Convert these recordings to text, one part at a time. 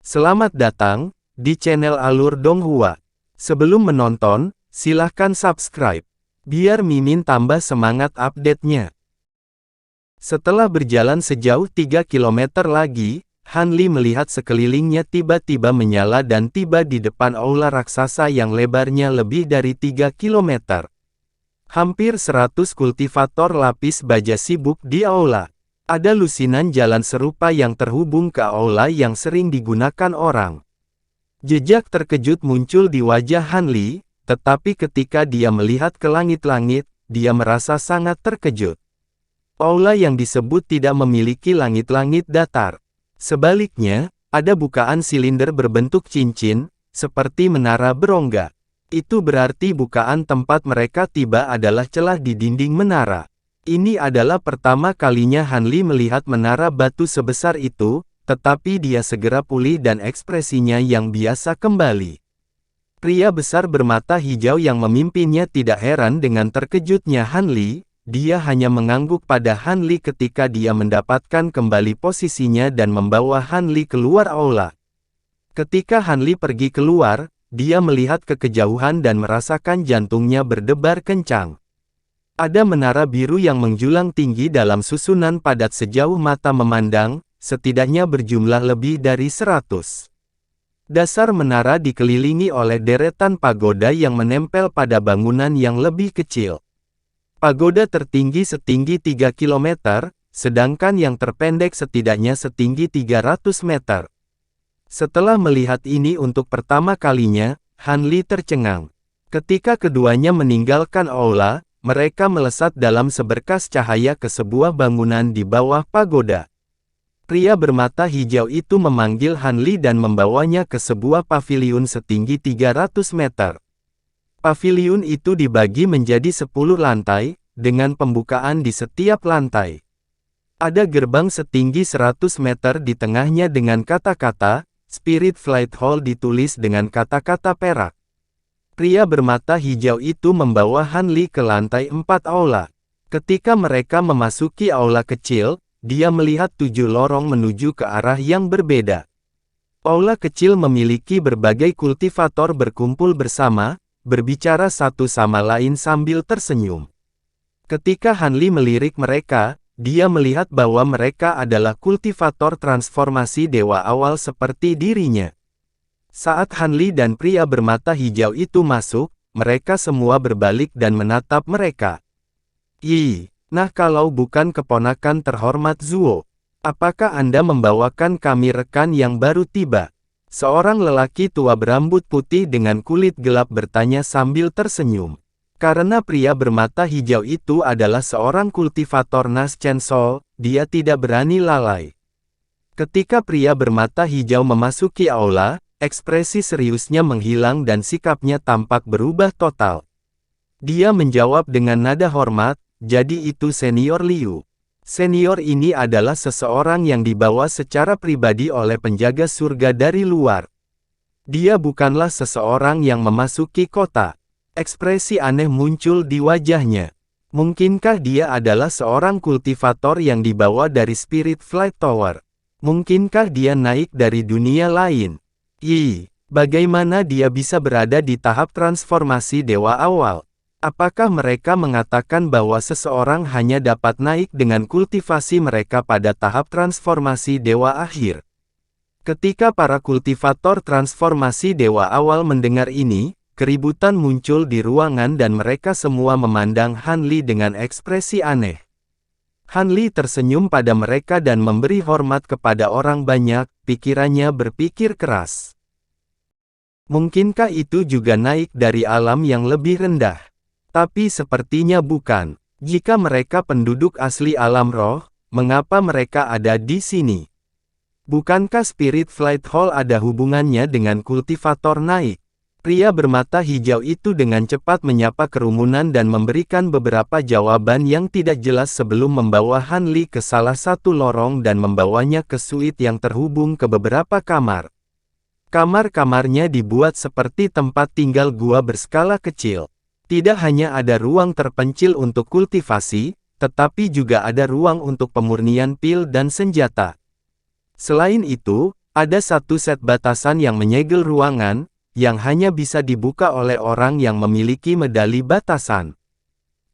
Selamat datang di channel Alur Donghua. Sebelum menonton, silahkan subscribe, biar Mimin tambah semangat update-nya. Setelah berjalan sejauh 3 km lagi, Han Li melihat sekelilingnya tiba-tiba menyala dan tiba di depan aula raksasa yang lebarnya lebih dari 3 km. Hampir 100 kultivator lapis baja sibuk di aula. Ada lusinan jalan serupa yang terhubung ke aula yang sering digunakan orang. Jejak terkejut muncul di wajah Han Li, tetapi ketika dia melihat ke langit-langit, dia merasa sangat terkejut. Aula yang disebut tidak memiliki langit-langit datar. Sebaliknya, ada bukaan silinder berbentuk cincin, seperti menara berongga. Itu berarti bukaan tempat mereka tiba adalah celah di dinding menara. Ini adalah pertama kalinya Han Li melihat menara batu sebesar itu, tetapi dia segera pulih dan ekspresinya yang biasa kembali. Pria besar bermata hijau yang memimpinnya tidak heran dengan terkejutnya Han Li, dia hanya mengangguk pada Han Li ketika dia mendapatkan kembali posisinya dan membawa Han Li keluar aula. Ketika Han Li pergi keluar, dia melihat ke kejauhan dan merasakan jantungnya berdebar kencang. Ada menara biru yang menjulang tinggi dalam susunan padat sejauh mata memandang, setidaknya berjumlah lebih dari 100. Dasar menara dikelilingi oleh deretan pagoda yang menempel pada bangunan yang lebih kecil. Pagoda tertinggi setinggi 3 km, sedangkan yang terpendek setidaknya setinggi 300 meter. Setelah melihat ini untuk pertama kalinya, Han Li tercengang. Ketika keduanya meninggalkan aula, mereka melesat dalam seberkas cahaya ke sebuah bangunan di bawah pagoda. Pria bermata hijau itu memanggil Han Li dan membawanya ke sebuah paviliun setinggi 300 meter. Paviliun itu dibagi menjadi 10 lantai, dengan pembukaan di setiap lantai. Ada gerbang setinggi 100 meter di tengahnya dengan kata-kata, Spirit Flight Hall ditulis dengan kata-kata perak. Pria bermata hijau itu membawa Han Li ke lantai 4 aula. Ketika mereka memasuki aula kecil, dia melihat 7 lorong menuju ke arah yang berbeda. Aula kecil memiliki berbagai kultivator berkumpul bersama, berbicara satu sama lain sambil tersenyum. Ketika Han Li melirik mereka, dia melihat bahwa mereka adalah kultivator transformasi dewa awal seperti dirinya. Saat Han Li dan pria bermata hijau itu masuk, mereka semua berbalik dan menatap mereka. Nah kalau bukan keponakan terhormat Zuo, apakah Anda membawakan kami rekan yang baru tiba? Seorang lelaki tua berambut putih dengan kulit gelap bertanya sambil tersenyum. Karena pria bermata hijau itu adalah seorang kultivator Nas Chen Sol, dia tidak berani lalai. Ketika pria bermata hijau memasuki aula, ekspresi seriusnya menghilang dan sikapnya tampak berubah total. Dia menjawab dengan nada hormat, jadi itu Senior Liu. Senior ini adalah seseorang yang dibawa secara pribadi oleh penjaga surga dari luar. Dia bukanlah seseorang yang memasuki kota. Ekspresi aneh muncul di wajahnya. Mungkinkah dia adalah seorang kultivator yang dibawa dari Spirit Flight Tower? Mungkinkah dia naik dari dunia lain? Bagaimana dia bisa berada di tahap transformasi dewa awal? Apakah mereka mengatakan bahwa seseorang hanya dapat naik dengan kultivasi mereka pada tahap transformasi dewa akhir? Ketika para kultivator transformasi dewa awal mendengar ini, keributan muncul di ruangan dan mereka semua memandang Han Li dengan ekspresi aneh. Han Li tersenyum pada mereka dan memberi hormat kepada orang banyak, pikirannya berpikir keras. Mungkinkah itu juga naik dari alam yang lebih rendah? Tapi sepertinya bukan. Jika mereka penduduk asli alam roh, mengapa mereka ada di sini? Bukankah Spirit Flight Hall ada hubungannya dengan kultivator naik? Pria bermata hijau itu dengan cepat menyapa kerumunan dan memberikan beberapa jawaban yang tidak jelas sebelum membawa Han Li ke salah satu lorong dan membawanya ke suite yang terhubung ke beberapa kamar. Kamar-kamarnya dibuat seperti tempat tinggal gua berskala kecil. Tidak hanya ada ruang terpencil untuk kultivasi, tetapi juga ada ruang untuk pemurnian pil dan senjata. Selain itu, Ada satu set batasan yang menyegel ruangan, yang hanya bisa dibuka oleh orang yang memiliki medali batasan.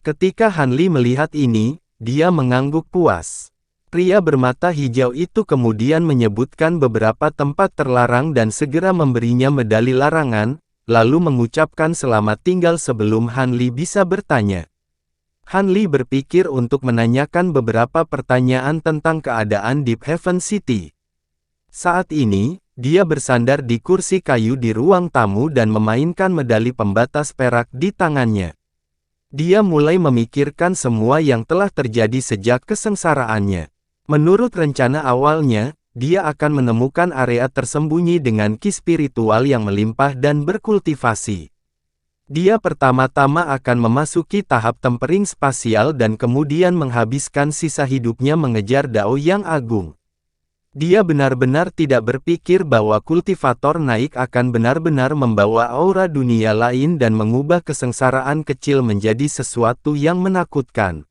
Ketika Han Li melihat ini, dia mengangguk puas. Pria bermata hijau itu kemudian menyebutkan beberapa tempat terlarang dan segera memberinya medali larangan, lalu mengucapkan selamat tinggal sebelum Han Li bisa bertanya. Han Li berpikir untuk menanyakan beberapa pertanyaan tentang keadaan Deep Heaven City. Saat ini, dia bersandar di kursi kayu di ruang tamu dan memainkan medali pembatas perak di tangannya. Dia mulai memikirkan semua yang telah terjadi sejak kesengsaraannya. Menurut rencana awalnya, dia akan menemukan area tersembunyi dengan ki spiritual yang melimpah dan berkultivasi. Dia pertama-tama akan memasuki tahap tempering spasial dan kemudian menghabiskan sisa hidupnya mengejar Dao yang agung. Dia benar-benar tidak berpikir bahwa kultivator naik akan benar-benar membawa aura dunia lain dan mengubah kesengsaraan kecil menjadi sesuatu yang menakutkan.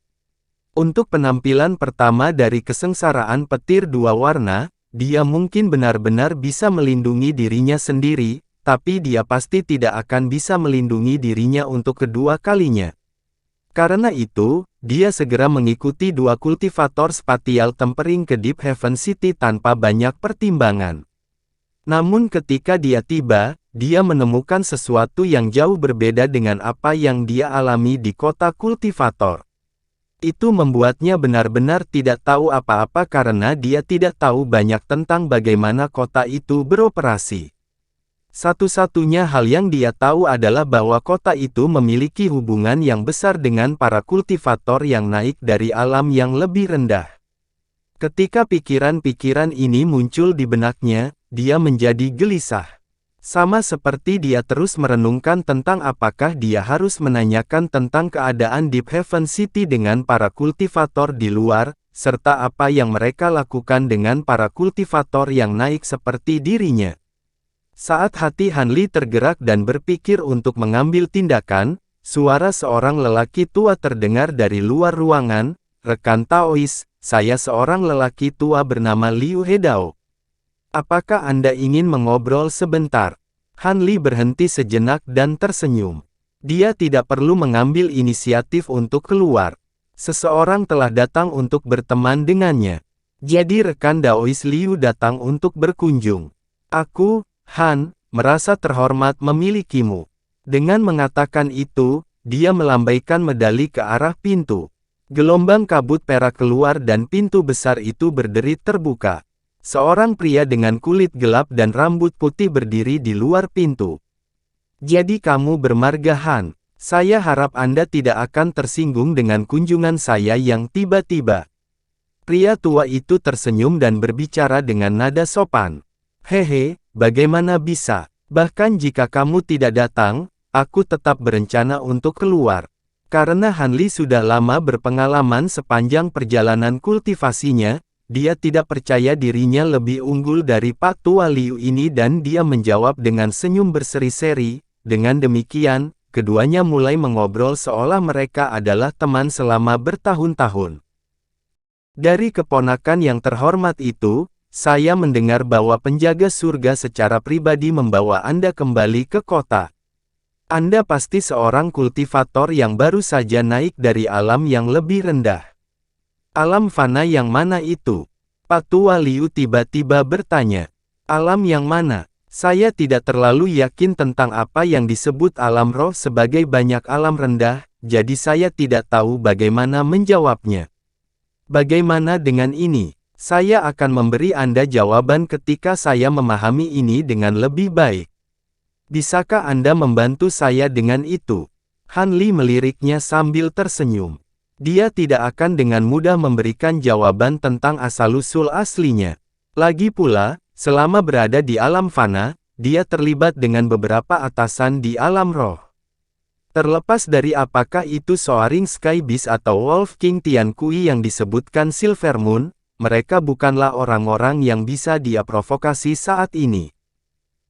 Untuk penampilan pertama dari kesengsaraan petir dua warna, dia mungkin benar-benar bisa melindungi dirinya sendiri, tapi dia pasti tidak akan bisa melindungi dirinya untuk kedua kalinya. Karena itu, dia segera mengikuti dua kultivator spatial tempering ke Deep Heaven City tanpa banyak pertimbangan. Namun ketika dia tiba, dia menemukan sesuatu yang jauh berbeda dengan apa yang dia alami di kota kultivator. Itu membuatnya benar-benar tidak tahu apa-apa karena dia tidak tahu banyak tentang bagaimana kota itu beroperasi. Satu-satunya hal yang dia tahu adalah bahwa kota itu memiliki hubungan yang besar dengan para kultivator yang naik dari alam yang lebih rendah. Ketika pikiran-pikiran ini muncul di benaknya, dia menjadi gelisah. Sama seperti dia terus merenungkan tentang apakah dia harus menanyakan tentang keadaan Deep Heaven City dengan para kultivator di luar, serta apa yang mereka lakukan dengan para kultivator yang naik seperti dirinya. Saat hati Han Li tergerak dan berpikir untuk mengambil tindakan, suara seorang lelaki tua terdengar dari luar ruangan, "Rekan Taois, saya seorang lelaki tua bernama Liu Hedao. Apakah Anda ingin mengobrol sebentar?" Han Li berhenti sejenak dan tersenyum. Dia tidak perlu mengambil inisiatif untuk keluar. Seseorang telah datang untuk berteman dengannya. Jadi rekan Daois Liu datang untuk berkunjung. "Aku, Han, merasa terhormat memilikimu." Dengan mengatakan itu, dia melambaikan medali ke arah pintu. Gelombang kabut perak keluar dan pintu besar itu berderit terbuka. Seorang pria dengan kulit gelap dan rambut putih berdiri di luar pintu. "Jadi kamu bermarga Han. Saya harap Anda tidak akan tersinggung dengan kunjungan saya yang tiba-tiba." Pria tua itu tersenyum dan berbicara dengan nada sopan. "Hehe, bagaimana bisa? Bahkan jika kamu tidak datang, aku tetap berencana untuk keluar." Karena Han Li sudah lama berpengalaman sepanjang perjalanan kultivasinya, dia tidak percaya dirinya lebih unggul dari Pak Tua Liu ini dan dia menjawab dengan senyum berseri-seri. Dengan demikian, keduanya mulai mengobrol seolah mereka adalah teman selama bertahun-tahun. "Dari keponakan yang terhormat itu, saya mendengar bahwa penjaga surga secara pribadi membawa Anda kembali ke kota. Anda pasti seorang kultivator yang baru saja naik dari alam yang lebih rendah. Alam fana yang mana itu?" Pak Tua Liu tiba-tiba bertanya. "Alam yang mana? Saya tidak terlalu yakin tentang apa yang disebut alam roh sebagai banyak alam rendah, jadi saya tidak tahu bagaimana menjawabnya." "Bagaimana dengan ini? Saya akan memberi Anda jawaban ketika saya memahami ini dengan lebih baik. Bisakah Anda membantu saya dengan itu?" Han Li meliriknya sambil tersenyum. Dia tidak akan dengan mudah memberikan jawaban tentang asal-usul aslinya. Lagi pula, selama berada di alam fana, dia terlibat dengan beberapa atasan di alam roh. Terlepas dari apakah itu Soaring Sky Beast atau Wolf King Tian Kui yang disebutkan Silver Moon, mereka bukanlah orang-orang yang bisa dia provokasi saat ini.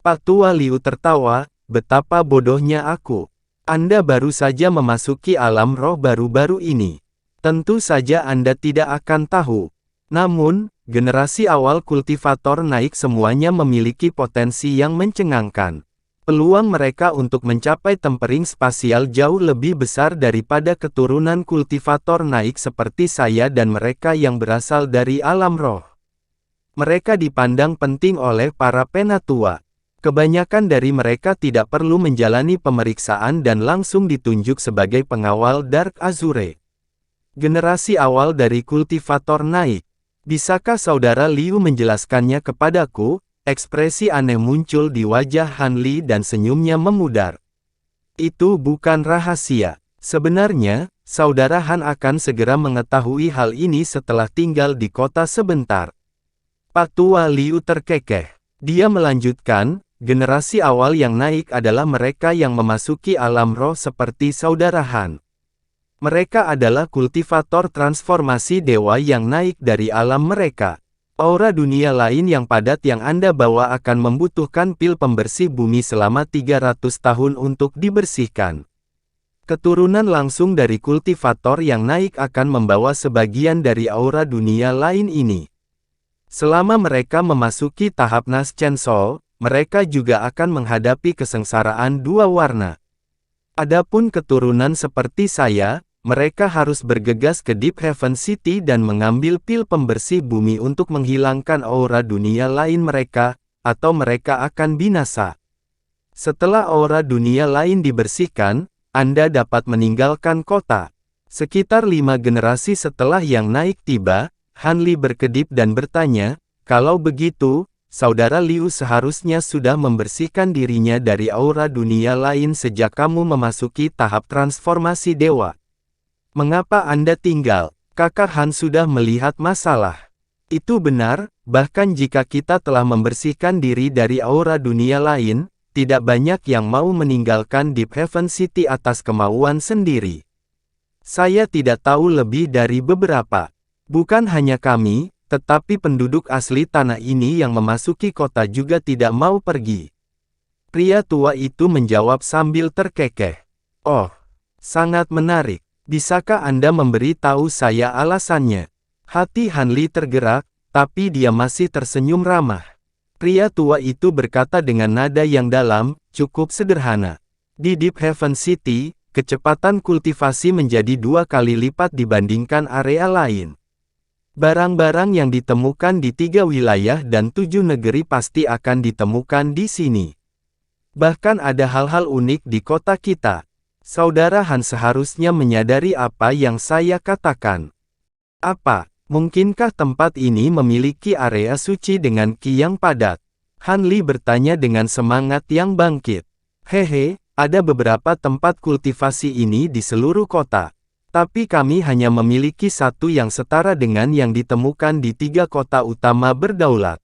Pak Tua Liu tertawa, "Betapa bodohnya aku. Anda baru saja memasuki alam roh baru-baru ini. Tentu saja Anda tidak akan tahu. Namun, generasi awal kultivator naik semuanya memiliki potensi yang mencengangkan. Peluang mereka untuk mencapai tempering spasial jauh lebih besar daripada keturunan kultivator naik seperti saya dan mereka yang berasal dari alam roh. Mereka dipandang penting oleh para penatua. Kebanyakan dari mereka tidak perlu menjalani pemeriksaan dan langsung ditunjuk sebagai pengawal Dark Azure. Generasi awal dari kultivator naik. Bisakah saudara Liu menjelaskannya kepadaku? Ekspresi aneh muncul di wajah Han Li dan senyumnya memudar. Itu bukan rahasia. Sebenarnya, saudara Han akan segera mengetahui hal ini setelah tinggal di kota sebentar. Pak Tua Liu terkekeh. Dia melanjutkan, generasi awal yang naik adalah mereka yang memasuki alam roh seperti saudara Han. Mereka adalah kultivator transformasi dewa yang naik dari alam mereka. Aura dunia lain yang padat yang Anda bawa akan membutuhkan pil pembersih bumi selama 300 tahun untuk dibersihkan. Keturunan langsung dari kultivator yang naik akan membawa sebagian dari aura dunia lain ini. Selama mereka memasuki tahap Nas Chen Sol, mereka juga akan menghadapi kesengsaraan dua warna. Adapun keturunan seperti saya, mereka harus bergegas ke Deep Heaven City dan mengambil pil pembersih bumi untuk menghilangkan aura dunia lain mereka, atau mereka akan binasa. Setelah aura dunia lain dibersihkan, Anda dapat meninggalkan kota. Sekitar 5 generasi setelah yang naik tiba, Han Li berkedip dan bertanya, kalau begitu, saudara Liu seharusnya sudah membersihkan dirinya dari aura dunia lain sejak kamu memasuki tahap transformasi dewa. Mengapa Anda tinggal? Kakak Han sudah melihat masalah. Itu benar, bahkan jika kita telah membersihkan diri dari aura dunia lain, tidak banyak yang mau meninggalkan Deep Heaven City atas kemauan sendiri. Saya tidak tahu lebih dari beberapa. Bukan hanya kami, tetapi penduduk asli tanah ini yang memasuki kota juga tidak mau pergi. Pria tua itu menjawab sambil terkekeh. Oh, sangat menarik. Bisakah Anda memberi tahu saya alasannya? Hati Han Li tergerak, tapi dia masih tersenyum ramah. Pria tua itu berkata dengan nada yang dalam, cukup sederhana. Di Deep Heaven City, kecepatan kultivasi menjadi 2 kali lipat dibandingkan area lain. Barang-barang yang ditemukan di 3 wilayah dan 7 negeri pasti akan ditemukan di sini. Bahkan ada hal-hal unik di kota kita. Saudara Han seharusnya menyadari apa yang saya katakan. Apa, mungkinkah tempat ini memiliki area suci dengan ki yang padat? Han Li bertanya dengan semangat yang bangkit. Hehe, ada beberapa tempat kultivasi ini di seluruh kota. Tapi kami hanya memiliki satu yang setara dengan yang ditemukan di 3 kota utama berdaulat.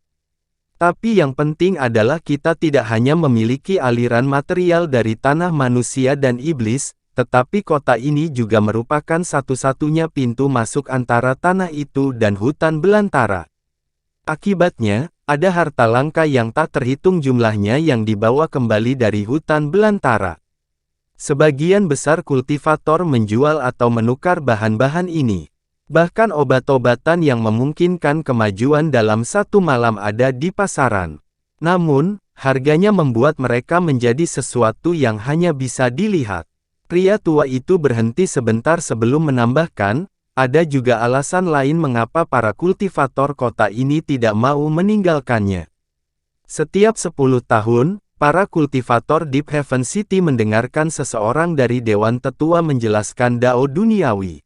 Tapi yang penting adalah kita tidak hanya memiliki aliran material dari tanah manusia dan iblis, tetapi kota ini juga merupakan satu-satunya pintu masuk antara tanah itu dan hutan belantara. Akibatnya, ada harta langka yang tak terhitung jumlahnya yang dibawa kembali dari hutan belantara. Sebagian besar kultivator menjual atau menukar bahan-bahan ini. Bahkan obat-obatan yang memungkinkan kemajuan dalam satu malam ada di pasaran. Namun, harganya membuat mereka menjadi sesuatu yang hanya bisa dilihat. Pria tua itu berhenti sebentar sebelum menambahkan, ada juga alasan lain mengapa para kultivator kota ini tidak mau meninggalkannya. Setiap 10 tahun, para kultivator Deep Heaven City mendengarkan seseorang dari Dewan Tetua menjelaskan Dao Duniawi.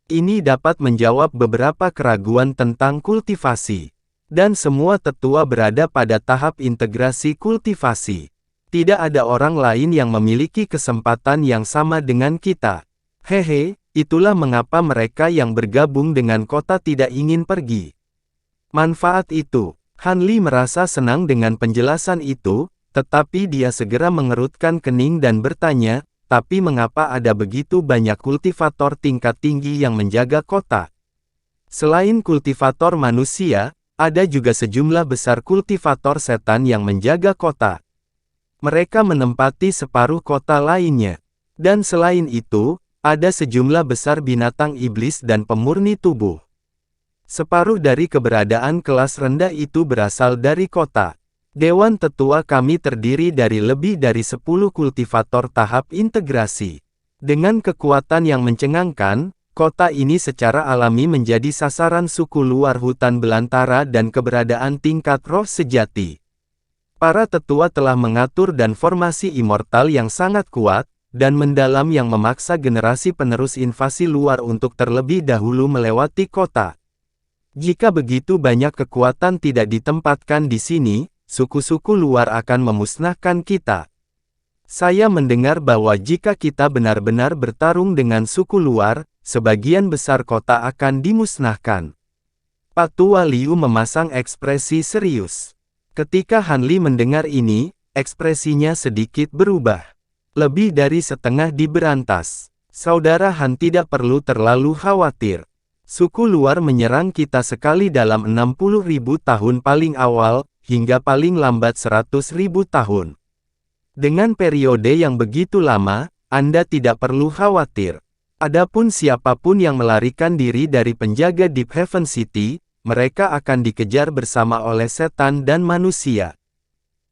Ini dapat menjawab beberapa keraguan tentang kultivasi. Dan semua tetua berada pada tahap integrasi kultivasi. Tidak ada orang lain yang memiliki kesempatan yang sama dengan kita. Hehe, itulah mengapa mereka yang bergabung dengan kota tidak ingin pergi. Manfaat itu. Han Li merasa senang dengan penjelasan itu, tetapi dia segera mengerutkan kening dan bertanya, tapi mengapa ada begitu banyak kultivator tingkat tinggi yang menjaga kota? Selain kultivator manusia, ada juga sejumlah besar kultivator setan yang menjaga kota. Mereka menempati separuh kota lainnya. Dan selain itu, ada sejumlah besar binatang iblis dan pemurni tubuh. Separuh dari keberadaan kelas rendah itu berasal dari kota. Dewan Tetua kami terdiri dari lebih dari 10 kultivator tahap integrasi. Dengan kekuatan yang mencengangkan, kota ini secara alami menjadi sasaran suku luar hutan belantara dan keberadaan tingkat roh sejati. Para tetua telah mengatur dan formasi immortal yang sangat kuat, dan mendalam yang memaksa generasi penerus invasi luar untuk terlebih dahulu melewati kota. Jika begitu banyak kekuatan tidak ditempatkan di sini, suku-suku luar akan memusnahkan kita. Saya mendengar bahwa jika kita benar-benar bertarung dengan suku luar, sebagian besar kota akan dimusnahkan. Patua Liu memasang ekspresi serius. Ketika Han Li mendengar ini, ekspresinya sedikit berubah. Lebih dari setengah diberantas. Saudara Han tidak perlu terlalu khawatir. Suku luar menyerang kita sekali dalam 60.000 tahun paling awal, hingga paling lambat 100.000 tahun. Dengan periode yang begitu lama, Anda tidak perlu khawatir. Adapun siapapun yang melarikan diri dari penjaga Deep Heaven City, mereka akan dikejar bersama oleh setan dan manusia.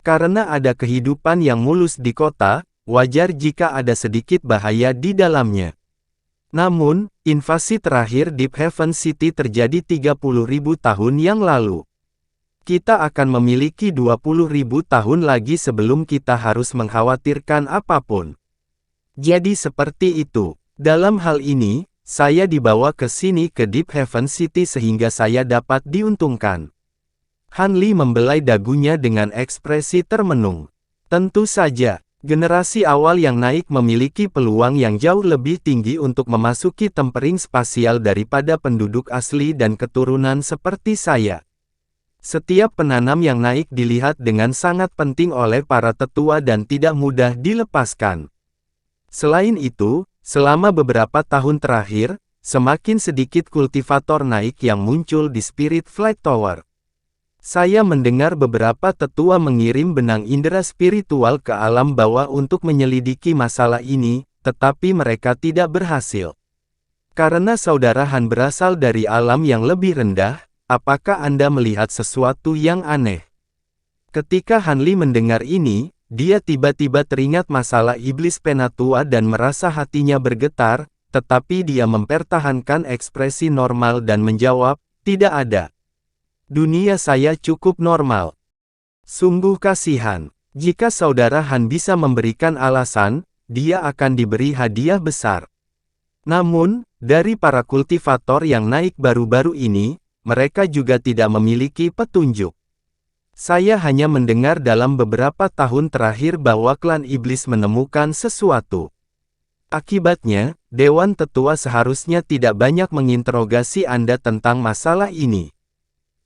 Karena ada kehidupan yang mulus di kota, wajar jika ada sedikit bahaya di dalamnya. Namun, invasi terakhir Deep Heaven City terjadi 30.000 tahun yang lalu. Kita akan memiliki 20.000 tahun lagi sebelum kita harus mengkhawatirkan apapun. Jadi seperti itu. Dalam hal ini, saya dibawa ke sini ke Deep Heaven City sehingga saya dapat diuntungkan. Han Li membelai dagunya dengan ekspresi termenung. Tentu saja. Generasi awal yang naik memiliki peluang yang jauh lebih tinggi untuk memasuki tempering spasial daripada penduduk asli dan keturunan seperti saya. Setiap penanam yang naik dilihat dengan sangat penting oleh para tetua dan tidak mudah dilepaskan. Selain itu, selama beberapa tahun terakhir, semakin sedikit kultivator naik yang muncul di Spirit Flight Tower. Saya mendengar beberapa tetua mengirim benang indera spiritual ke alam bawah untuk menyelidiki masalah ini, tetapi mereka tidak berhasil. Karena saudara Han berasal dari alam yang lebih rendah, apakah Anda melihat sesuatu yang aneh? Ketika Han Li mendengar ini, dia tiba-tiba teringat masalah iblis penatua dan merasa hatinya bergetar, tetapi dia mempertahankan ekspresi normal dan menjawab, tidak ada. Dunia saya cukup normal. Sungguh kasihan. Jika saudara Han bisa memberikan alasan, dia akan diberi hadiah besar. Namun, dari para kultivator yang naik baru-baru ini, mereka juga tidak memiliki petunjuk. Saya hanya mendengar dalam beberapa tahun terakhir bahwa klan iblis menemukan sesuatu. Akibatnya, Dewan Tetua seharusnya tidak banyak menginterogasi Anda tentang masalah ini.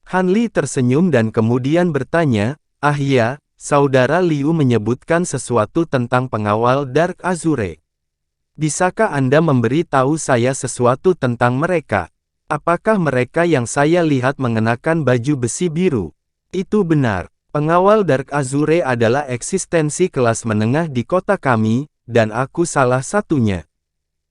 Han Li tersenyum dan kemudian bertanya, "Ah ya, saudara Liu menyebutkan sesuatu tentang pengawal Dark Azure. Bisakah Anda memberi tahu saya sesuatu tentang mereka? Apakah mereka yang saya lihat mengenakan baju besi biru?" Itu benar. Pengawal Dark Azure adalah eksistensi kelas menengah di kota kami, dan aku salah satunya.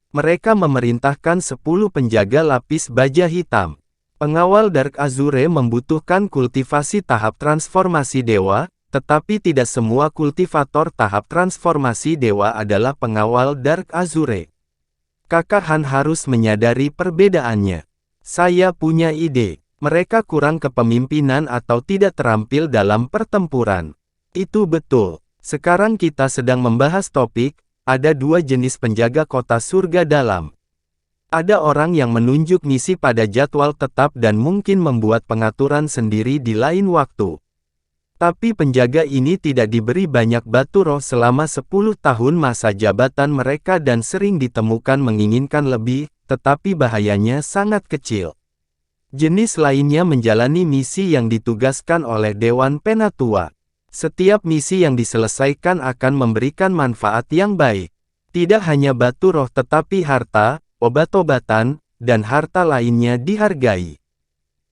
Mereka memerintahkan 10 penjaga lapis baja hitam. Pengawal Dark Azure membutuhkan kultivasi tahap transformasi dewa, tetapi tidak semua kultivator tahap transformasi dewa adalah pengawal Dark Azure. Kakak Han harus menyadari perbedaannya. Saya punya ide. Mereka kurang kepemimpinan atau tidak terampil dalam pertempuran. Itu betul. Sekarang kita sedang membahas topik, ada 2 jenis penjaga kota surga dalam. Ada orang yang menunjuk misi pada jadwal tetap dan mungkin membuat pengaturan sendiri di lain waktu. Tapi penjaga ini tidak diberi banyak batu roh selama 10 tahun masa jabatan mereka dan sering ditemukan menginginkan lebih, tetapi bahayanya sangat kecil. Jenis lainnya menjalani misi yang ditugaskan oleh Dewan Penatua. Setiap misi yang diselesaikan akan memberikan manfaat yang baik. Tidak hanya batu roh tetapi harta, obat-obatan, dan harta lainnya dihargai.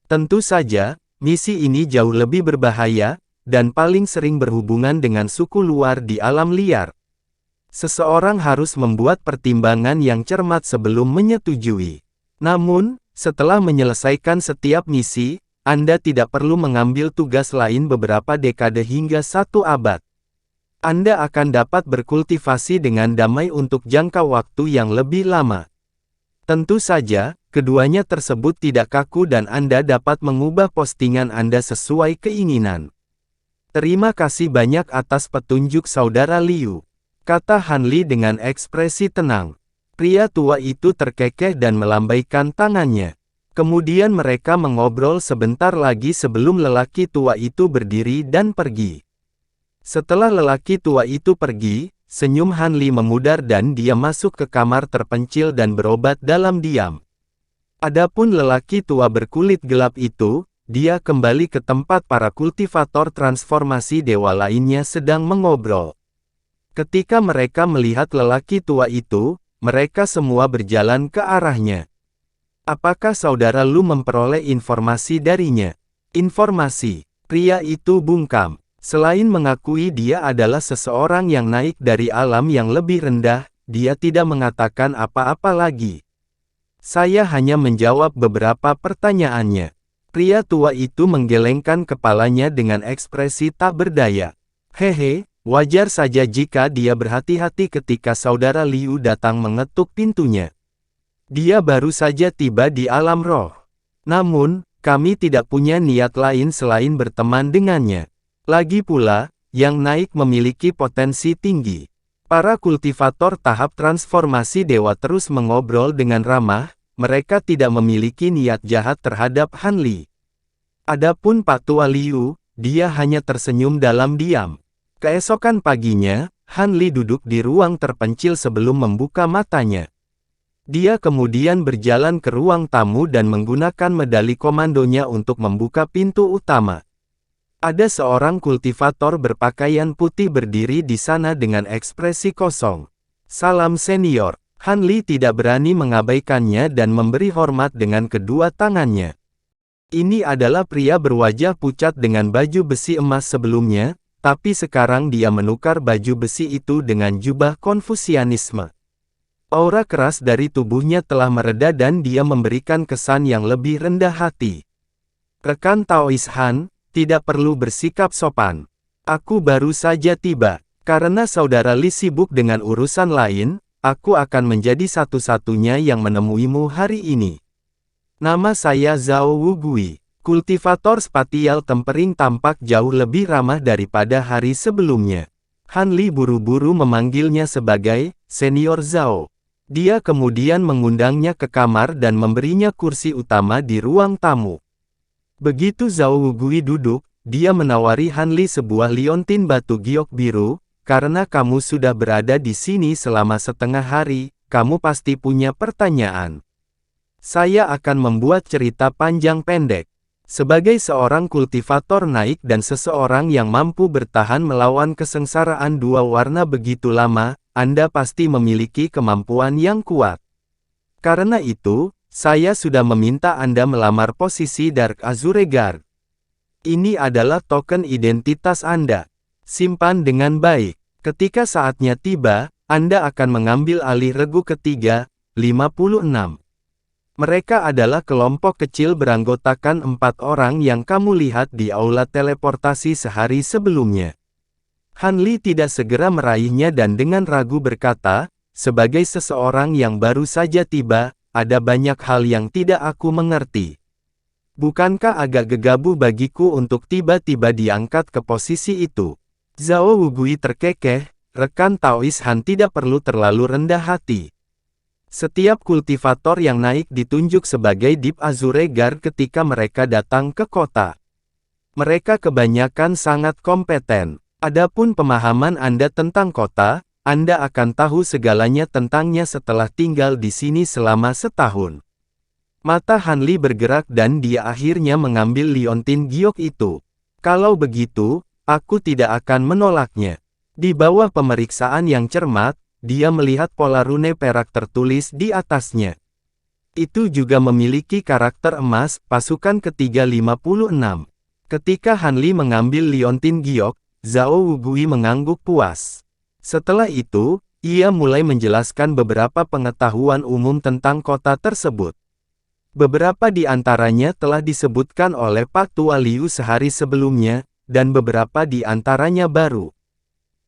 Tentu saja, misi ini jauh lebih berbahaya, dan paling sering berhubungan dengan suku luar di alam liar. Seseorang harus membuat pertimbangan yang cermat sebelum menyetujui. Namun, setelah menyelesaikan setiap misi, Anda tidak perlu mengambil tugas lain beberapa dekade hingga 1 abad. Anda akan dapat berkultivasi dengan damai untuk jangka waktu yang lebih lama. Tentu saja, keduanya tersebut tidak kaku dan Anda dapat mengubah postingan Anda sesuai keinginan. Terima kasih banyak atas petunjuk Saudara Liu, kata Han Li dengan ekspresi tenang. Pria tua itu terkekeh dan melambaikan tangannya. Kemudian mereka mengobrol sebentar lagi sebelum lelaki tua itu berdiri dan pergi. Setelah lelaki tua itu pergi, senyum Han Li memudar dan dia masuk ke kamar terpencil dan berobat dalam diam. Adapun lelaki tua berkulit gelap itu, dia kembali ke tempat para kultivator transformasi dewa lainnya sedang mengobrol. Ketika mereka melihat lelaki tua itu, mereka semua berjalan ke arahnya. Apakah Saudara Lu memperoleh informasi darinya? Informasi. Pria itu bungkam. Selain mengakui dia adalah seseorang yang naik dari alam yang lebih rendah, dia tidak mengatakan apa-apa lagi. Saya hanya menjawab beberapa pertanyaannya. Pria tua itu menggelengkan kepalanya dengan ekspresi tak berdaya. Hehe, wajar saja jika dia berhati-hati ketika Saudara Liu datang mengetuk pintunya. Dia baru saja tiba di alam roh. Namun, kami tidak punya niat lain selain berteman dengannya. Lagi pula, yang naik memiliki potensi tinggi. Para kultivator tahap transformasi dewa terus mengobrol dengan ramah, mereka tidak memiliki niat jahat terhadap Han Li. Adapun Pak Tua Liu, dia hanya tersenyum dalam diam. Keesokan paginya, Han Li duduk di ruang terpencil sebelum membuka matanya. Dia kemudian berjalan ke ruang tamu dan menggunakan medali komandonya untuk membuka pintu utama. Ada seorang kultivator berpakaian putih berdiri di sana dengan ekspresi kosong. Salam senior. Han Li tidak berani mengabaikannya dan memberi hormat dengan kedua tangannya. Ini adalah pria berwajah pucat dengan baju besi emas sebelumnya, tapi sekarang dia menukar baju besi itu dengan jubah Konfusianisme. Aura keras dari tubuhnya telah mereda dan dia memberikan kesan yang lebih rendah hati. Rekan Taois Han, tidak perlu bersikap sopan. Aku baru saja tiba. Karena Saudara Li sibuk dengan urusan lain, aku akan menjadi satu-satunya yang menemuimu hari ini. Nama saya Zhao Wugui. Kultivator spatial tempering tampak jauh lebih ramah daripada hari sebelumnya. Han Li buru-buru memanggilnya sebagai Senior Zhao. Dia kemudian mengundangnya ke kamar dan memberinya kursi utama di ruang tamu. Begitu Zhao Wugui duduk, dia menawari Han Li sebuah liontin batu giok biru. Karena kamu sudah berada di sini selama setengah hari, kamu pasti punya pertanyaan. Saya akan membuat cerita panjang pendek. Sebagai seorang kultivator naik dan seseorang yang mampu bertahan melawan kesengsaraan dua warna begitu lama, Anda pasti memiliki kemampuan yang kuat. Karena itu, saya sudah meminta Anda melamar posisi Dark Azure Guard. Ini adalah token identitas Anda. Simpan dengan baik. Ketika saatnya tiba, Anda akan mengambil alih regu ketiga, 56. Mereka adalah kelompok kecil beranggotakan 4 orang yang kamu lihat di aula teleportasi sehari sebelumnya. Han Li tidak segera meraihnya dan dengan ragu berkata, sebagai seseorang yang baru saja tiba, ada banyak hal yang tidak aku mengerti. Bukankah agak gegabah bagiku untuk tiba-tiba diangkat ke posisi itu? Zhao Wugui terkekeh, rekan Taois Han tidak perlu terlalu rendah hati. Setiap kultivator yang naik ditunjuk sebagai Deep Azure Guard ketika mereka datang ke kota. Mereka kebanyakan sangat kompeten. Adapun pemahaman Anda tentang kota, Anda akan tahu segalanya tentangnya setelah tinggal di sini selama setahun. Mata Han Li bergerak dan dia akhirnya mengambil liontin giok itu. Kalau begitu, aku tidak akan menolaknya. Di bawah pemeriksaan yang cermat, dia melihat pola rune perak tertulis di atasnya. Itu juga memiliki karakter emas, pasukan ketiga 56. Ketika Han Li mengambil liontin giok, Zhao Wugui mengangguk puas. Setelah itu, ia mulai menjelaskan beberapa pengetahuan umum tentang kota tersebut. Beberapa di antaranya telah disebutkan oleh Pak Tua Liu sehari sebelumnya, dan beberapa di antaranya baru.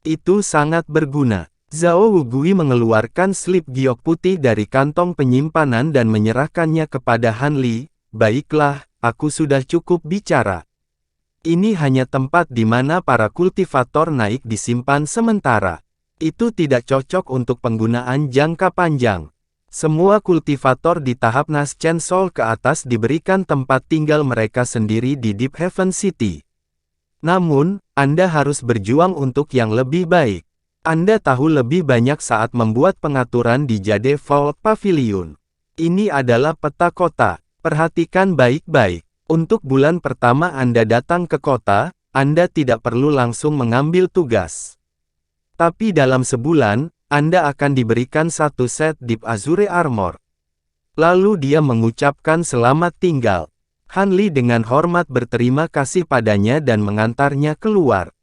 Itu sangat berguna. Zhao Wugui mengeluarkan slip giok putih dari kantong penyimpanan dan menyerahkannya kepada Han Li. Baiklah, aku sudah cukup bicara. Ini hanya tempat di mana para kultivator naik disimpan sementara. Itu tidak cocok untuk penggunaan jangka panjang. Semua kultivator di tahap Naschen Soul ke atas diberikan tempat tinggal mereka sendiri di Deep Heaven City. Namun, Anda harus berjuang untuk yang lebih baik. Anda tahu lebih banyak saat membuat pengaturan di Jade Vault Pavilion. Ini adalah peta kota. Perhatikan baik-baik. Untuk bulan pertama Anda datang ke kota, Anda tidak perlu langsung mengambil tugas. Tapi dalam sebulan, Anda akan diberikan satu set Deep Azure Armor. Lalu dia mengucapkan selamat tinggal. Han Li dengan hormat berterima kasih padanya dan mengantarnya keluar.